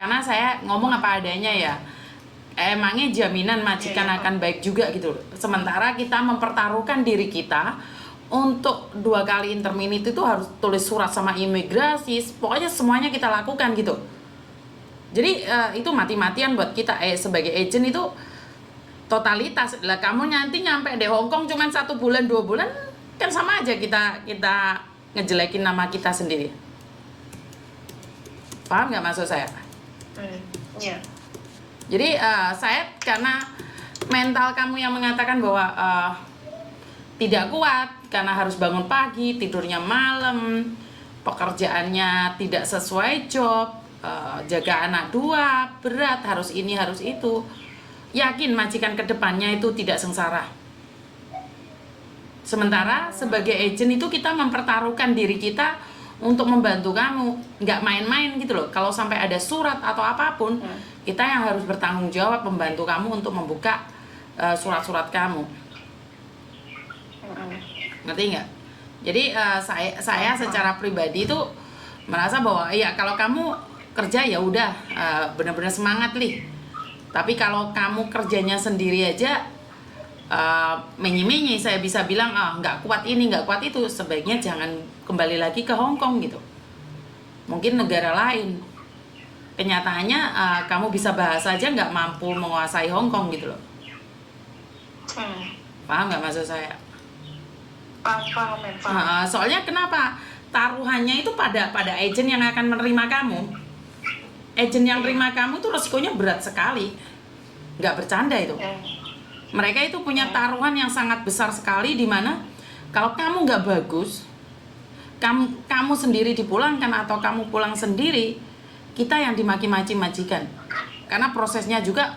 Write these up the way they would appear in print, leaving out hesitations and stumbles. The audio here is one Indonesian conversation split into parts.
Karena saya ngomong apa adanya ya. Emangnya jaminan majikan akan baik juga gitu. Sementara kita mempertaruhkan diri kita untuk 2 kali interminit itu harus tulis surat sama imigrasi. Pokoknya semuanya kita lakukan gitu. Jadi itu mati-matian buat kita sebagai agent itu totalitas. Lah kamu nanti nyampe di Hong Kong cuman 1 bulan 2 bulan kan sama aja kita ngejelekin nama kita sendiri. Paham nggak maksud saya? Iya. Jadi saya karena mental kamu yang mengatakan bahwa tidak kuat karena harus bangun pagi, tidurnya malam, pekerjaannya tidak sesuai job, jaga anak 2, berat, harus ini harus itu. Yakin majikan kedepannya itu tidak sengsara. Sementara sebagai agent itu kita mempertaruhkan diri kita untuk membantu kamu, nggak main-main gitu loh. Kalau sampai ada surat atau apapun, kita yang harus bertanggung jawab membantu kamu untuk membuka surat-surat kamu. Ngerti nggak? Jadi saya secara pribadi itu merasa bahwa ya kalau kamu kerja ya udah benar-benar semangat Li. Tapi kalau kamu kerjanya sendiri aja menye-menye, saya bisa bilang nggak kuat ini nggak kuat itu, sebaiknya jangan kembali lagi ke Hong Kong gitu, mungkin negara lain. Kenyataannya kamu bisa bahasa aja nggak mampu menguasai Hong Kong gitu loh. Paham nggak maksud saya? Paham. Soalnya kenapa taruhannya itu pada agent yang akan menerima kamu. Agent yang terima kamu itu resikonya berat sekali, nggak bercanda itu. Mereka itu punya taruhan yang sangat besar sekali, di mana kalau kamu nggak bagus, kamu sendiri dipulangkan atau kamu pulang sendiri, kita yang dimaki-maki majikan. Karena prosesnya juga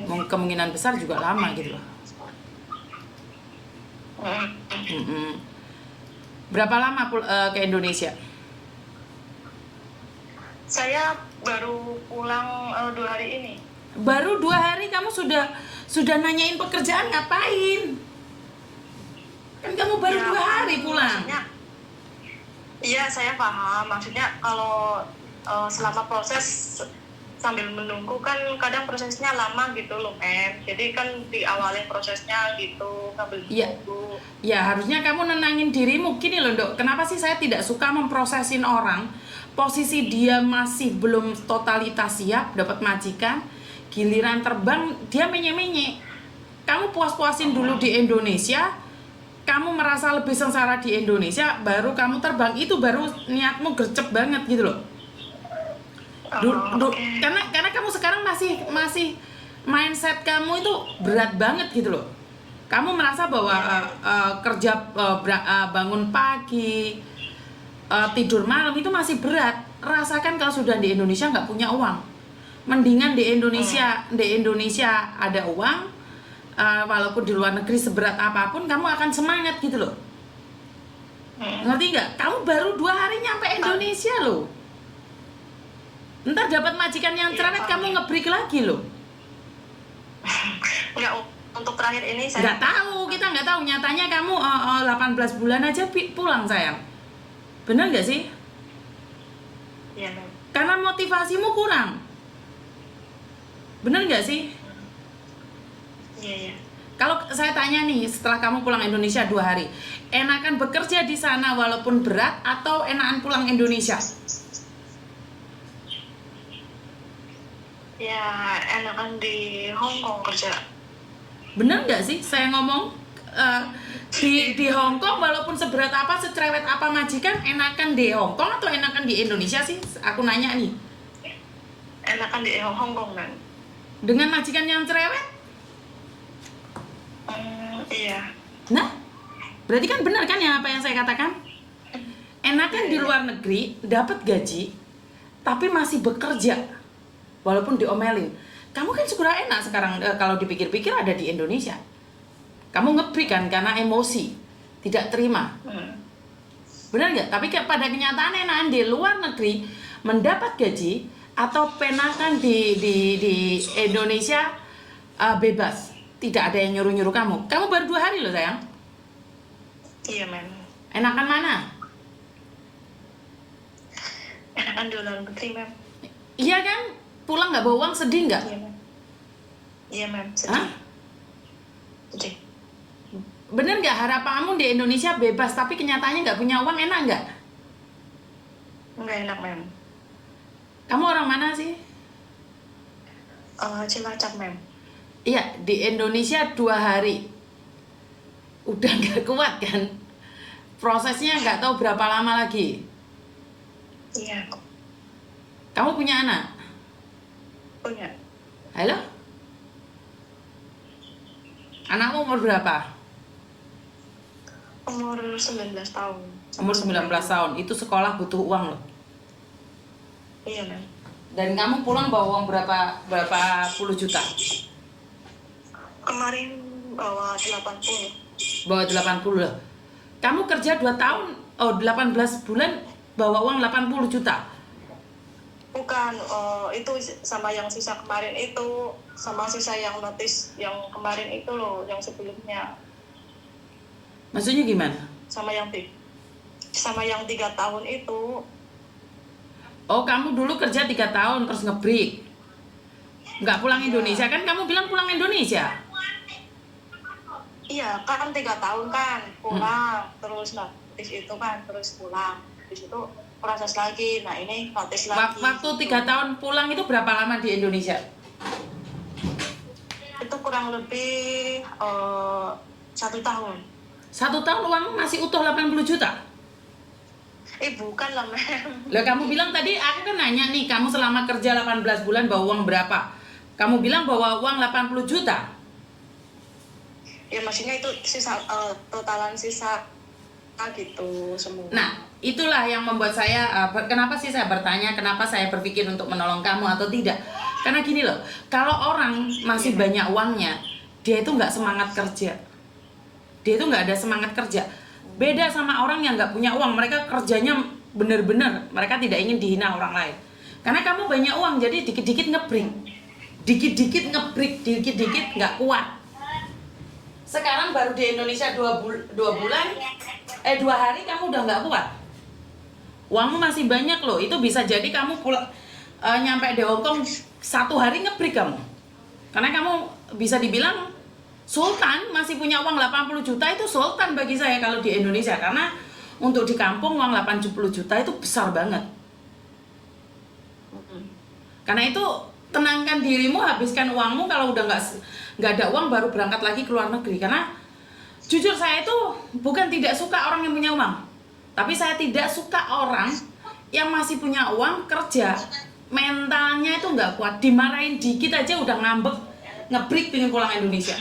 kemungkinan besar juga lama gitu loh. Berapa lama ke Indonesia? Saya baru pulang 2 hari ini. Baru 2 hari kamu sudah nanyain pekerjaan, ngapain? Kan kamu baru Ya, 2 hari pulang. Iya, saya paham. Maksudnya kalau selama proses sambil menunggu kan kadang prosesnya lama gitu loh, Jadi kan diawali prosesnya gitu sambil menunggu. Ya harusnya kamu nenangin dirimu. Gini loh Dok, kenapa sih saya tidak suka memprosesin orang posisi dia masih belum totalitas siap dapat majikan, giliran terbang dia menye-menye. Kamu puas-puasin dulu di Indonesia, kamu merasa lebih sengsara di Indonesia, baru kamu terbang. Itu baru niatmu gercep banget gitu loh. Karena kamu sekarang masih mindset kamu itu berat banget gitu loh. Kamu merasa bahwa kerja bangun pagi, tidur malam itu masih berat. Rasakan kalau sudah di Indonesia nggak punya uang, mendingan di Indonesia ada uang, walaupun di luar negeri seberat apapun kamu akan semangat gitu loh. Ngerti nggak? Kamu baru 2 hari nyampe Indonesia loh. Ntar dapat majikan yang cerewet kamu ngebreak lagi loh. Enggak, untuk terakhir ini saya Nggak tahu, kita nggak tahu. Nyatanya kamu 18 bulan aja pulang sayang. Bener nggak sih? Iya, Mem. Karena motivasimu kurang. Bener nggak sih? Iya. Kalau saya tanya nih, setelah kamu pulang Indonesia 2 hari, enakan bekerja di sana walaupun berat atau enakan pulang Indonesia? Ya, enakan di Hong Kong kerja. Bener nggak sih saya ngomong? Di Hong Kong walaupun seberat apa, secerewet apa majikan, enakan di Hong Kong atau enakan di Indonesia sih? Aku nanya nih. Enakan di Hong Kong, kan? Dengan majikan yang cerewet? Iya. Nah, berarti kan benar kan ya apa yang saya katakan? Enakan di luar negeri, dapat gaji, tapi masih bekerja, walaupun diomelin. Kamu kan segera enak sekarang kalau dipikir-pikir ada di Indonesia. Kamu ngebreak kan karena emosi, tidak terima. Benar nggak? Tapi pada kenyataan enakan di luar negeri, mendapat gaji atau penakan di Indonesia bebas. Tidak ada yang nyuruh-nyuruh kamu. Kamu baru 2 hari loh sayang. Iya, Mem. Enakan mana? Enakan di luar negeri, Mem. Iya kan? pulang nggak bawa uang, sedih nggak? Iya, Mem. Iya, Mem. Hah? Sedih. Sedih. Bener nggak harapanmu di Indonesia bebas tapi kenyataannya nggak punya uang, enak nggak? Nggak enak, Mem. Kamu orang mana sih? Cilacap, Mem. Iya, di Indonesia 2 hari udah nggak kuat kan? Prosesnya nggak tahu berapa lama lagi. Iya, Kamu punya anak? punya. Halo? Anakmu umur berapa? Umur 19 tahun. Umur 19 tahun, itu sekolah butuh uang loh. Iya, Mem. Dan kamu pulang bawa uang berapa puluh juta? Kemarin bawa 80. Bawa 80 loh. Kamu kerja 2 tahun, 18 bulan bawa uang 80 juta. Bukan, itu sama yang sisa kemarin itu, sama sisa yang notis yang kemarin itu loh, yang sebelumnya. Maksudnya gimana? Sama yang 3 tahun itu. Oh, kamu dulu kerja 3 tahun terus ngebreak. Nggak pulang Iya. Indonesia kan? Kamu bilang pulang Indonesia. Iya, kan 3 tahun kan, pulang, terus notis itu kan, terus pulang. Habis itu proses lagi, nah ini notis lagi. Waktu 3 tahun pulang itu berapa lama di Indonesia? Itu kurang lebih 1 tahun. 1 tahun uang masih utuh 80 juta. Bukan lah, Mem. Lah kamu bilang tadi, aku kan nanya nih, kamu selama kerja 18 bulan bawa uang berapa? Kamu bilang bawa uang 80 juta. Ya maksudnya itu sisa, totalan sisa gitu semua. Nah, itulah yang membuat saya, kenapa sih saya bertanya, kenapa saya berpikir untuk menolong kamu atau tidak. Karena gini loh, kalau orang masih banyak uangnya, dia itu nggak semangat kerja. Dia itu nggak ada semangat kerja. Beda sama orang yang nggak punya uang, mereka kerjanya bener-bener, mereka tidak ingin dihina orang lain. Karena kamu banyak uang, jadi dikit-dikit ngebring. Dikit-dikit ngebrik, dikit-dikit nggak kuat. Sekarang baru di Indonesia 2 bulan, 2 hari kamu udah nggak kuat. Uangmu masih banyak loh, itu bisa jadi kamu pulang nyampe di Hongkong 1 hari ngebrik kamu. Karena kamu bisa dibilang sultan, masih punya uang 80 juta itu sultan bagi saya kalau di Indonesia. Karena untuk di kampung uang 80 juta itu besar banget. Karena itu tenangkan dirimu, habiskan uangmu. Kalau udah nggak ada uang baru berangkat lagi ke luar negeri. Karena jujur saya itu bukan tidak suka orang yang punya uang, tapi saya tidak suka orang yang masih punya uang kerja mentalnya itu nggak kuat, dimarahin dikit aja udah ngambek, ngebreak pengen pulang Indonesia.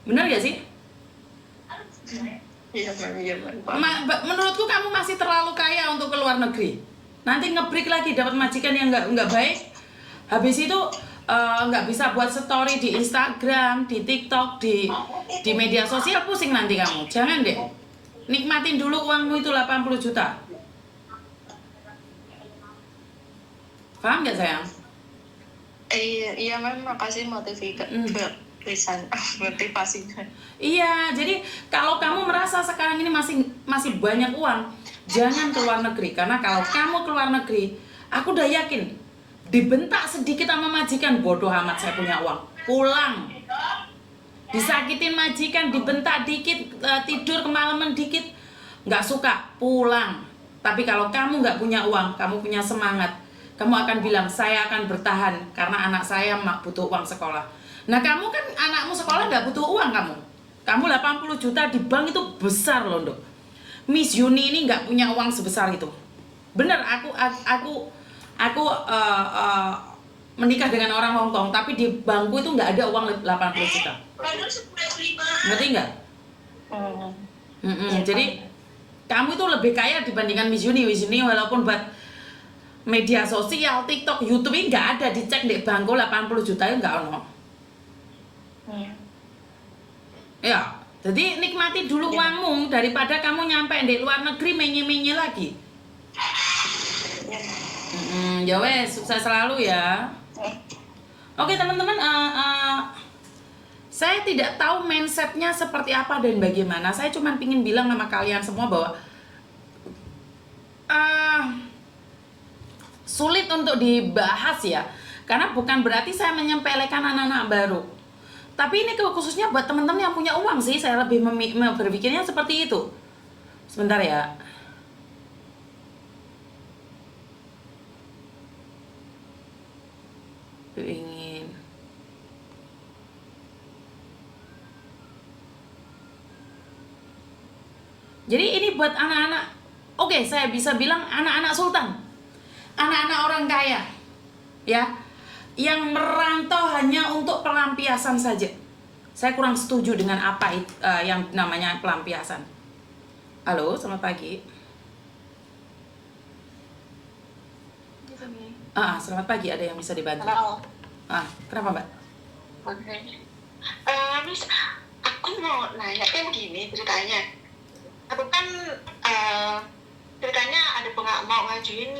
Bener gak sih? Iya, Mem. Iya, Mem. Menurutku kamu masih terlalu kaya untuk ke luar negeri. Nanti ngebreak lagi dapat majikan yang nggak baik. Habis itu nggak bisa buat story di Instagram, di TikTok, di media sosial, pusing nanti kamu. Jangan deh. Nikmatin dulu uangmu itu 80 juta. Paham nggak sayang? Iya, Mem. Makasih motivasinya. Iya, jadi kalau kamu merasa sekarang ini masih banyak uang, jangan ke luar negeri. Karena kalau kamu ke luar negeri, aku udah yakin dibentak sedikit sama majikan, bodoh amat saya punya uang, pulang. Disakitin majikan, dibentak dikit, tidur kemalaman dikit, nggak suka, pulang. Tapi kalau kamu nggak punya uang, kamu punya semangat, kamu akan bilang saya akan bertahan karena anak saya butuh uang sekolah. Nah kamu kan anakmu sekolah nggak butuh uang, kamu 80 juta di bank itu besar loh, Dok. Miss Yuni ini nggak punya uang sebesar itu. Bener, aku menikah dengan orang Hong Kong, tapi di bangku itu nggak ada uang 80 juta. Ngerti nggak? Jadi kamu itu lebih kaya dibandingkan Miss Yuni. Miss Yuni walaupun buat media sosial, TikTok, YouTube ini nggak ada, dicek di bangku 80 juta itu nggak ono. Ya, jadi nikmati dulu uangmu daripada kamu nyampe di luar negeri menye-menye lagi. Ya wes, sukses selalu ya. Oke teman-teman, saya tidak tahu mindsetnya seperti apa dan bagaimana. Saya cuma pingin bilang sama kalian semua bahwa sulit untuk dibahas ya. Karena bukan berarti saya menyempelekan anak-anak baru. Tapi ini khususnya buat teman-teman yang punya uang sih, saya lebih berpikirnya seperti itu. Sebentar ya. Ingin. Jadi ini buat anak-anak. Oke, saya bisa bilang anak-anak sultan. Anak-anak orang kaya. Ya. Yang merantau hanya untuk pelampiasan saja. Saya kurang setuju dengan apa yang namanya pelampiasan. Halo, selamat pagi. Selamat pagi. Ada yang bisa dibantu? Halo. Kenapa Mbak? Oke. Miss, aku mau nanya kan gini ceritanya. Aku kan ceritanya ada mau ngajuin